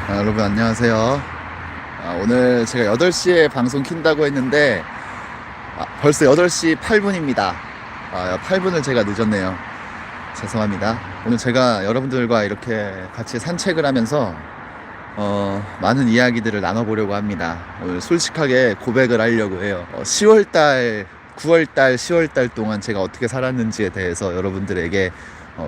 여러분 안녕하세요. 오늘 제가 8시에 방송 킨다고 했는데 벌써 8시 8분입니다. 8분을 제가 늦었네요. 죄송합니다. 오늘 제가 여러분들과 이렇게 같이 산책을 하면서 많은 이야기들을 나눠보려고 합니다. 오늘 솔직하게 고백을 하려고 해요. 10월달, 9월달, 10월달 동안 제가 어떻게 살았는지에 대해서 여러분들에게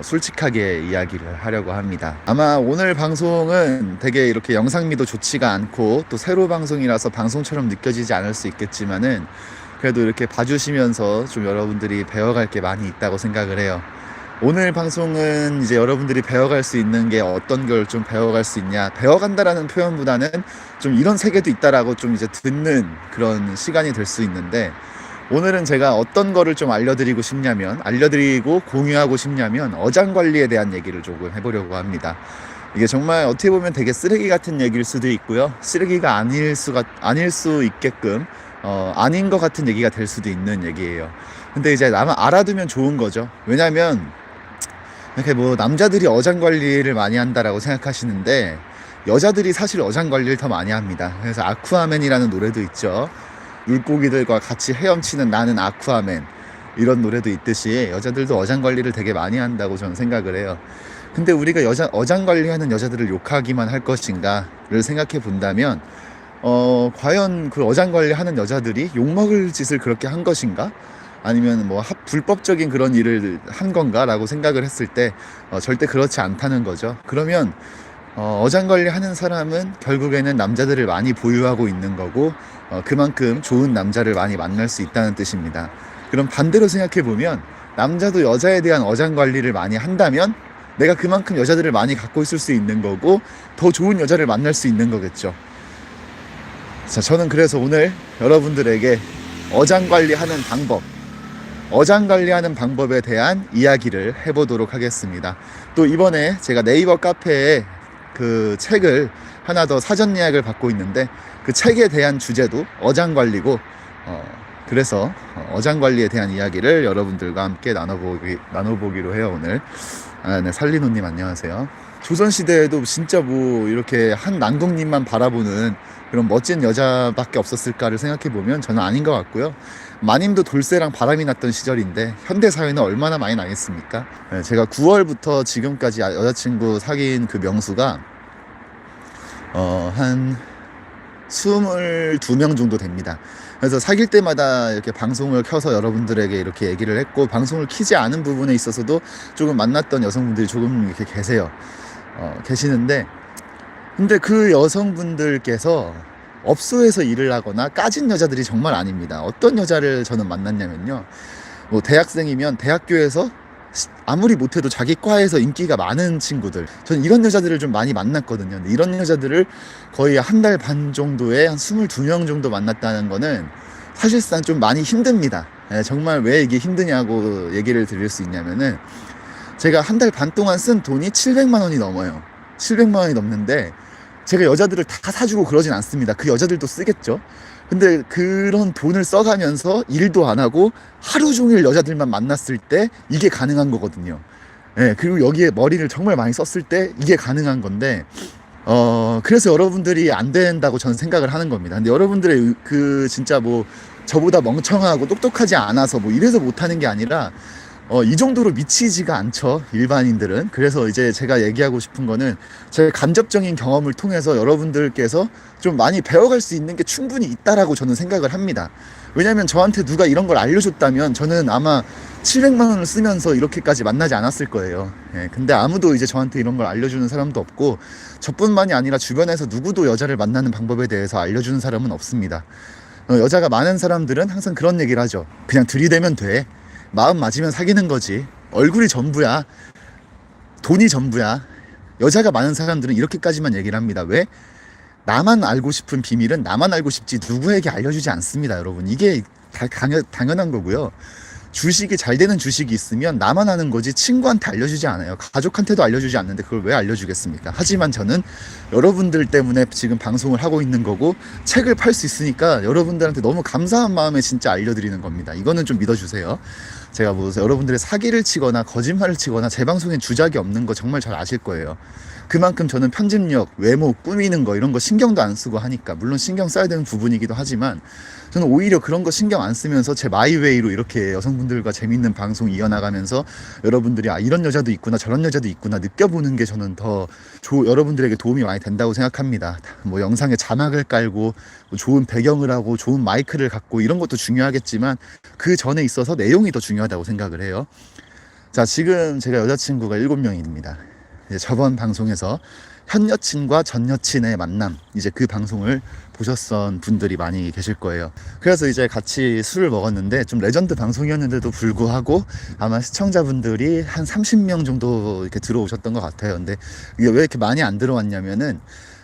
솔직하게 이야기를 하려고 합니다. 아마 오늘 방송은 되게 이렇게 영상미도 좋지가 않고 또 새로 방송이라서 방송처럼 느껴지지 않을 수 있겠지만은 그래도 이렇게 봐주시면서 좀 여러분들이 배워갈 게 많이 있다고 생각을 해요. 오늘 방송은 이제 여러분들이 배워갈 수 있는 게 어떤 걸 좀 배워갈 수 있냐, 배워간다라는 표현보다는 좀 이런 세계도 있다라고 좀 이제 듣는 그런 시간이 될 수 있는데, 오늘은 제가 어떤 거를 좀 알려드리고 공유하고 싶냐면 어장관리에 대한 얘기를 조금 해보려고 합니다. 이게 정말 어떻게 보면 되게 쓰레기 같은 얘기일 수도 있고요, 쓰레기가 아닐 수 있게끔 아닌 것 같은 얘기가 될 수도 있는 얘기예요. 근데 이제 아마 알아두면 좋은 거죠. 왜냐면 이렇게 뭐 남자들이 어장관리를 많이 한다라고 생각하시는데 여자들이 사실 어장관리를 더 많이 합니다. 그래서 아쿠아맨이라는 노래도 있죠. 물고기들과 같이 헤엄치는 나는 아쿠아맨, 이런 노래도 있듯이 여자들도 어장관리를 되게 많이 한다고 저는 생각을 해요. 근데 우리가 어장관리하는 여자들을 욕하기만 할 것인가를 생각해 본다면 과연 그 어장관리하는 여자들이 욕먹을 짓을 그렇게 한 것인가? 아니면 뭐 불법적인 그런 일을 한 건가? 라고 생각을 했을 때 절대 그렇지 않다는 거죠. 그러면 어장관리 하는 사람은 결국에는 남자들을 많이 보유하고 있는 거고, 그만큼 좋은 남자를 많이 만날 수 있다는 뜻입니다. 그럼 반대로 생각해보면 남자도 여자에 대한 어장관리를 많이 한다면 내가 그만큼 여자들을 많이 갖고 있을 수 있는 거고 더 좋은 여자를 만날 수 있는 거겠죠. 자, 저는 그래서 오늘 여러분들에게 어장관리하는 방법에 대한 이야기를 해보도록 하겠습니다. 또 이번에 제가 네이버 카페에 그 책을 하나 더 사전 예약을 받고 있는데 그 책에 대한 주제도 어장관리고, 그래서 어장관리에 대한 이야기를 여러분들과 함께 나눠보기로 해요. 오늘 네, 살리노님 안녕하세요. 조선시대에도 진짜 뭐 이렇게 한 남궁님만 바라보는 그런 멋진 여자밖에 없었을까를 생각해보면 저는 아닌 것 같고요. 마님도 돌쇠랑 바람이 났던 시절인데 현대사회는 얼마나 많이 나겠습니까? 네, 제가 9월부터 지금까지 여자친구 사귄 그 명수가 한 22명 정도 됩니다. 그래서 사귈 때마다 이렇게 방송을 켜서 여러분들에게 이렇게 얘기를 했고, 방송을 키지 않은 부분에 있어서도 조금 만났던 여성분들이 조금 이렇게 계시는데, 근데 그 여성분들께서 업소에서 일을 하거나 까진 여자들이 정말 아닙니다. 어떤 여자를 저는 만났냐면요, 뭐 대학생이면 대학교에서 아무리 못해도 자기 과에서 인기가 많은 친구들, 저는 이런 여자들을 좀 많이 만났거든요. 근데 이런 여자들을 거의 한 달 반 정도에 한 22명 정도 만났다는 거는 사실상 좀 많이 힘듭니다. 정말 왜 이게 힘드냐고 얘기를 드릴 수 있냐면은, 제가 한 달 반 동안 쓴 돈이 700만 원이 넘어요. 700만 원이 넘는데 제가 여자들을 다 사주고 그러진 않습니다. 그 여자들도 쓰겠죠. 근데 그런 돈을 써가면서 일도 안 하고 하루 종일 여자들만 만났을 때 이게 가능한 거거든요. 그리고 여기에 머리를 정말 많이 썼을 때 이게 가능한 건데, 그래서 여러분들이 안 된다고 저는 생각을 하는 겁니다. 근데 여러분들의 그 진짜 뭐 저보다 멍청하고 똑똑하지 않아서 뭐 이래서 못하는 게 아니라 이 정도로 미치지가 않죠, 일반인들은. 그래서 이제 제가 얘기하고 싶은 거는 제 간접적인 경험을 통해서 여러분들께서 좀 많이 배워갈 수 있는 게 충분히 있다라고 저는 생각을 합니다. 왜냐면 저한테 누가 이런 걸 알려줬다면 저는 아마 700만 원을 쓰면서 이렇게까지 만나지 않았을 거예요. 근데 아무도 이제 저한테 이런 걸 알려주는 사람도 없고, 저뿐만이 아니라 주변에서 누구도 여자를 만나는 방법에 대해서 알려주는 사람은 없습니다. 여자가 많은 사람들은 항상 그런 얘기를 하죠. 그냥 들이대면 돼. 마음 맞으면 사귀는 거지. 얼굴이 전부야. 돈이 전부야. 여자가 많은 사람들은 이렇게까지만 얘기를 합니다. 왜? 나만 알고 싶은 비밀은 나만 알고 싶지 누구에게 알려주지 않습니다, 여러분. 이게 당연한 거고요. 주식이 잘 되는 주식이 있으면 나만 아는 거지 친구한테 알려주지 않아요. 가족한테도 알려주지 않는데 그걸 왜 알려주겠습니까? 하지만 저는 여러분들 때문에 지금 방송을 하고 있는 거고 책을 팔 수 있으니까 여러분들한테 너무 감사한 마음에 진짜 알려드리는 겁니다. 이거는 좀 믿어주세요. 제가 뭐 여러분들의 사기를 치거나 거짓말을 치거나 제 방송엔 주작이 없는 거 정말 잘 아실 거예요. 그만큼 저는 편집력, 외모, 꾸미는 거 이런 거 신경도 안 쓰고 하니까, 물론 신경 써야 되는 부분이기도 하지만 저는 오히려 그런 거 신경 안 쓰면서 제 마이웨이로 이렇게 여성분들과 재밌는 방송 이어나가면서 여러분들이 아 이런 여자도 있구나 저런 여자도 있구나 느껴보는 게 저는 더 여러분들에게 도움이 많이 된다고 생각합니다. 뭐 영상에 자막을 깔고 뭐 좋은 배경을 하고 좋은 마이크를 갖고 이런 것도 중요하겠지만 그 전에 있어서 내용이 더 중요하다고 생각을 해요. 자, 지금 제가 여자친구가 7명입니다. 이제 저번 방송에서 현 여친과 전 여친의 만남, 이제 그 방송을 보셨던 분들이 많이 계실 거예요. 그래서 이제 같이 술을 먹었는데 좀 레전드 방송이었는데도 불구하고 아마 시청자분들이 한 30명 정도 이렇게 들어오셨던 것 같아요. 근데 이게 왜 이렇게 많이 안 들어왔냐면은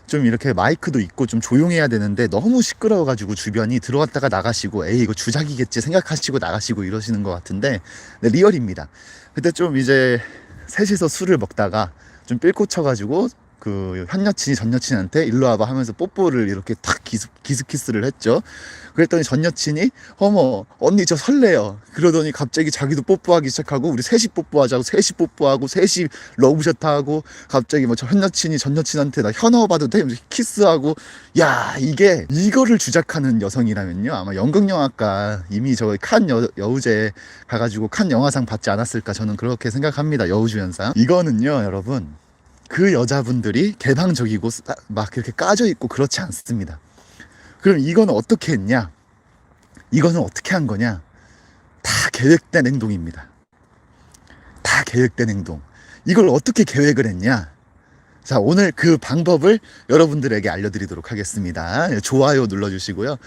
좀 이렇게 마이크도 있고 좀 조용해야 되는데 너무 시끄러워가지고 주변이 들어왔다가 나가시고 에이 이거 주작이겠지 생각하시고 나가시고 이러시는 것 같은데 네, 리얼입니다. 그때 좀 이제 셋이서 술을 먹다가 좀 삘 꽂혀가지고 그 현 여친이 전 여친한테 일로 와봐 하면서 뽀뽀를 이렇게 탁 기스키스를 했죠. 그랬더니 전 여친이 어머 언니 저 설레요 그러더니 갑자기 자기도 뽀뽀하기 시작하고 우리 셋이 뽀뽀하자고 셋이 뽀뽀하고 셋이 러브샷하고 갑자기 뭐 저 현 여친이 전 여친한테 나 현어 봐도 돼 키스하고 야 이게 이거를 주작하는 여성이라면요 아마 연극영화과 이미 저 칸 여우제 가가지고 칸 영화상 받지 않았을까 저는 그렇게 생각합니다. 여우주연상. 이거는요 여러분 그 여자분들이 개방적이고 막 그렇게 까져 있고 그렇지 않습니다. 그럼 이거는 어떻게 했냐? 이거는 어떻게 한 거냐? 다 계획된 행동입니다. 다 계획된 행동. 이걸 어떻게 계획을 했냐? 자, 오늘 그 방법을 여러분들에게 알려드리도록 하겠습니다. 좋아요 눌러주시고요.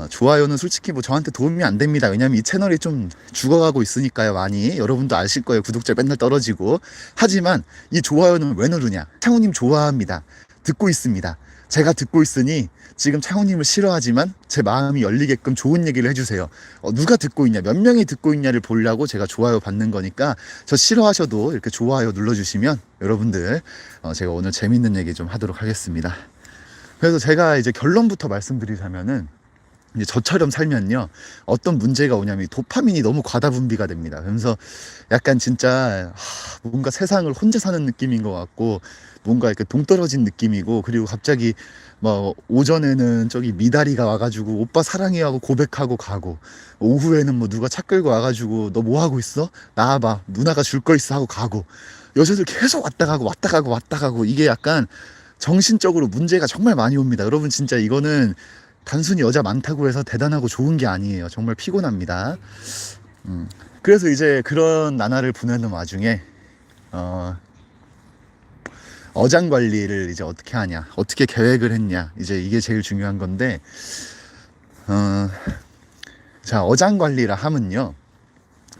좋아요는 솔직히 뭐 저한테 도움이 안 됩니다. 왜냐면 이 채널이 좀 죽어가고 있으니까요. 많이 여러분도 아실 거예요. 구독자 맨날 떨어지고. 하지만 이 좋아요는 왜 누르냐? 창우님 좋아합니다. 듣고 있습니다. 제가 듣고 있으니 지금 창우님을 싫어하지만 제 마음이 열리게끔 좋은 얘기를 해주세요. 누가 듣고 있냐, 몇 명이 듣고 있냐를 보려고 제가 좋아요 받는 거니까 저 싫어하셔도 이렇게 좋아요 눌러주시면 여러분들 제가 오늘 재밌는 얘기 좀 하도록 하겠습니다. 그래서 제가 이제 결론부터 말씀드리자면은 이제 저처럼 살면요 어떤 문제가 오냐면 도파민이 너무 과다 분비가 됩니다. 그래서 약간 진짜 뭔가 세상을 혼자 사는 느낌인 것 같고 뭔가 이렇게 동떨어진 느낌이고, 그리고 갑자기 뭐 오전에는 저기 미다리가 와가지고 오빠 사랑해 하고 고백하고 가고, 오후에는 뭐 누가 차 끌고 와가지고 너 뭐 하고 있어? 나와봐 누나가 줄 거 있어 하고 가고, 여자들 계속 왔다 가고 왔다 가고 왔다 가고, 이게 약간 정신적으로 문제가 정말 많이 옵니다. 여러분 진짜 이거는 단순히 여자 많다고 해서 대단하고 좋은 게 아니에요. 정말 피곤합니다. 그래서 이제 그런 나날을 보내는 와중에 어장 관리를 이제 어떻게 하냐, 어떻게 계획을 했냐, 이제 이게 제일 중요한 건데, 자, 어장 관리라 하면요,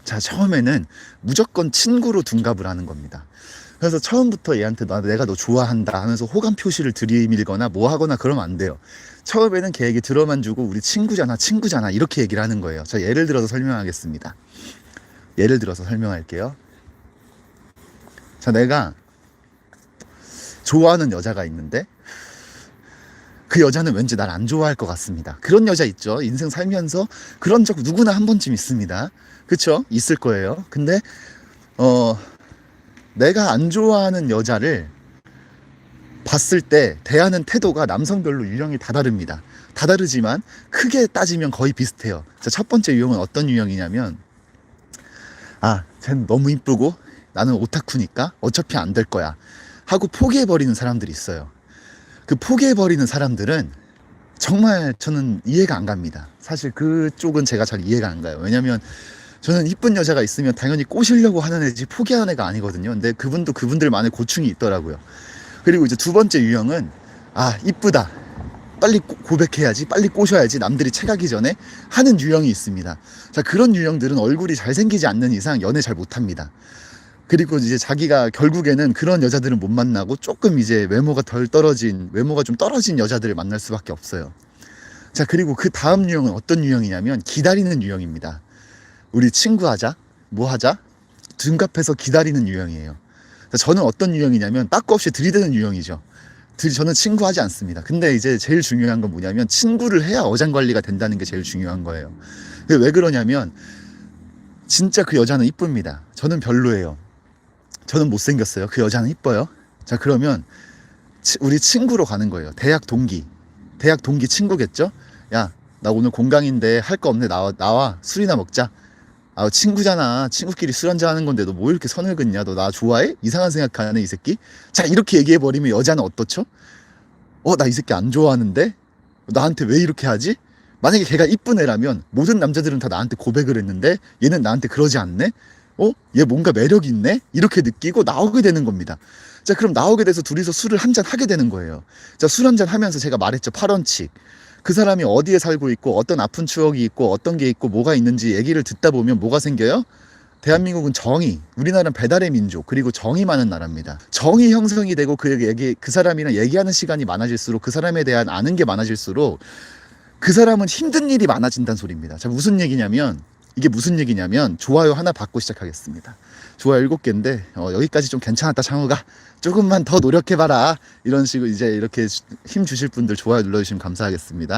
자, 처음에는 무조건 친구로 둔갑을 하는 겁니다. 그래서 처음부터 얘한테 내가 너 좋아한다 하면서 호감 표시를 들이밀거나 뭐 하거나 그러면 안 돼요. 처음에는 걔에게 들어만 주고 우리 친구잖아 친구잖아 이렇게 얘기를 하는 거예요. 자, 예를 들어서 설명하겠습니다. 예를 들어서 설명할게요. 자, 내가 좋아하는 여자가 있는데 그 여자는 왠지 날 안 좋아할 것 같습니다. 그런 여자 있죠. 인생 살면서 그런 적 누구나 한 번쯤 있습니다. 그쵸? 있을 거예요. 근데 내가 안 좋아하는 여자를 봤을 때 대하는 태도가 남성별로 유형이 다 다릅니다. 다 다르지만 크게 따지면 거의 비슷해요. 자, 첫 번째 유형은 어떤 유형이냐면, 쟤는 너무 이쁘고 나는 오타쿠니까 어차피 안 될 거야 하고 포기해버리는 사람들이 있어요. 그 포기해버리는 사람들은 정말 저는 이해가 안 갑니다. 사실 그쪽은 제가 잘 이해가 안 가요. 왜냐면 저는 이쁜 여자가 있으면 당연히 꼬시려고 하는 애지 포기하는 애가 아니거든요. 근데 그분도 그분들만의 고충이 있더라고요. 그리고 이제 두 번째 유형은 이쁘다 빨리 고백해야지 빨리 꼬셔야지 남들이 채가기 전에 하는 유형이 있습니다. 자, 그런 유형들은 얼굴이 잘생기지 않는 이상 연애 잘 못합니다. 그리고 이제 자기가 결국에는 그런 여자들은 못 만나고 조금 이제 외모가 좀 떨어진 여자들을 만날 수밖에 없어요. 자, 그리고 그 다음 유형은 어떤 유형이냐면 기다리는 유형입니다. 우리 친구하자, 뭐 하자, 둔갑해서 기다리는 유형이에요. 저는 어떤 유형이냐면 빠꾸 없이 들이대는 유형이죠. 저는 친구하지 않습니다. 근데 이제 제일 중요한 건 뭐냐면 친구를 해야 어장관리가 된다는 게 제일 중요한 거예요. 왜 그러냐면 진짜 그 여자는 이쁩니다. 저는 별로예요. 저는 못생겼어요. 그 여자는 이뻐요. 자, 그러면 우리 친구로 가는 거예요. 대학 동기 친구겠죠? 야, 나 오늘 공강인데 할 거 없네. 나와 술이나 먹자. 아, 친구잖아. 친구끼리 술 한잔 하는 건데 너 뭐 이렇게 선을 긋냐? 너 나 좋아해? 이상한 생각하네 이 새끼. 자, 이렇게 얘기해버리면 여자는 어떻죠? 나 이 새끼 안 좋아하는데? 나한테 왜 이렇게 하지? 만약에 걔가 이쁜 애라면 모든 남자들은 다 나한테 고백을 했는데 얘는 나한테 그러지 않네? 얘 뭔가 매력 있네? 이렇게 느끼고 나오게 되는 겁니다. 자, 그럼 나오게 돼서 둘이서 술을 한잔 하게 되는 거예요. 자, 술 한잔 하면서 제가 말했죠. 8원칙. 그 사람이 어디에 살고 있고 어떤 아픈 추억이 있고 어떤 게 있고 뭐가 있는지 얘기를 듣다 보면 뭐가 생겨요? 대한민국은 정의, 우리나라는 배달의 민족, 그리고 정이 많은 나라입니다. 정이 형성이 되고 그 사람이랑 얘기하는 시간이 많아질수록 그 사람에 대한 아는 게 많아질수록 그 사람은 힘든 일이 많아진다는 소리입니다. 자, 이게 무슨 얘기냐면 좋아요 하나 받고 시작하겠습니다. 좋아요 7개인데 여기까지 좀 괜찮았다 창우가 조금만 더 노력해봐라 이런 식으로 이제 이렇게 힘 주실 분들 좋아요 눌러주시면 감사하겠습니다.